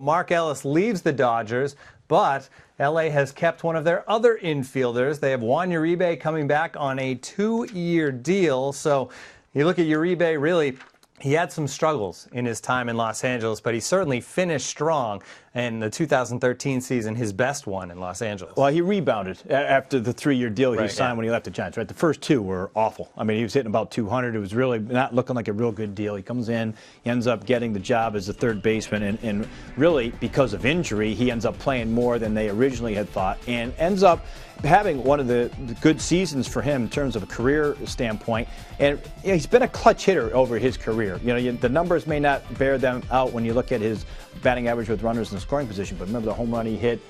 Mark Ellis leaves the Dodgers, but LA has kept one of their other infielders. They have Juan Uribe coming back on a 2-year deal. So you look at Uribe, really, he had some struggles in his time in Los Angeles, but he certainly finished strong in the 2013 season, his best one in Los Angeles. Well, he rebounded after the 3-year deal he signed when he left the Giants. Right, the first 2 were awful. I mean, he was hitting about 200. It was really not looking like a real good deal. He comes in, he ends up getting the job as a third baseman, and really, because of injury, he ends up playing more than they originally had thought, and ends up having one of the good seasons for him in terms of a career standpoint. And he's been a clutch hitter over his career. You know, the numbers may not bear them out when you look at his batting average with runners in the scoring position, but remember the home run he hit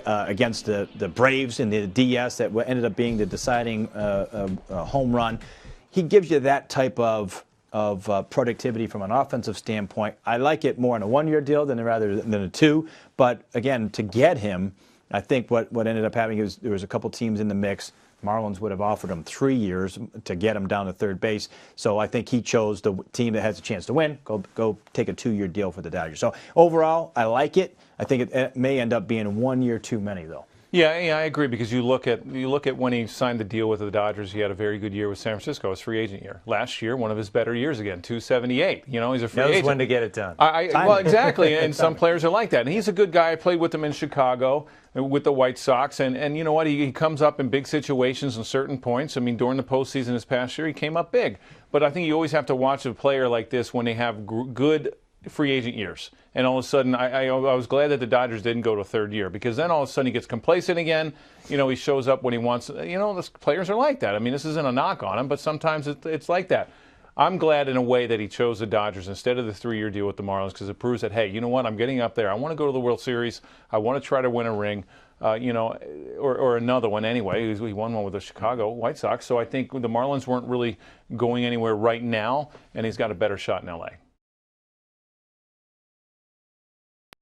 against the Braves in the DS that ended up being the deciding home run. He gives you that type of productivity from an offensive standpoint. I like it more in a 1-year deal than a 2. But again, to get him, I think what ended up happening is there was a couple teams in the mix. Marlins would have offered him 3 years to get him down to third base. So I think he chose the team that has a chance to win. Go take a 2-year deal for the Dodgers. So overall, I like it. I think it may end up being 1 year too many, though. Yeah, I agree, because you look at when he signed the deal with the Dodgers, he had a very good year with San Francisco, his free agent year. Last year, one of his better years again, 278. You know, he's a free agent. Knows when to get it done. Well, exactly, and some players are like that. And he's a good guy. I played with him in Chicago with the White Sox, and you know what? He comes up in big situations and certain points. I mean, during the postseason this past year, he came up big. But I think you always have to watch a player like this when they have good free agent years. And all of a sudden, I was glad that the Dodgers didn't go to a 3rd year, because then all of a sudden he gets complacent again. You know, he shows up when he wants. You know, the players are like that. I mean, this isn't a knock on him, but sometimes it's like that. I'm glad in a way that he chose the Dodgers instead of the 3-year deal with the Marlins, because it proves that, hey, you know what, I'm getting up there. I want to go to the World Series. I want to try to win a ring, you know, or another one anyway. He won one with the Chicago White Sox. So I think the Marlins weren't really going anywhere right now, and he's got a better shot in L.A.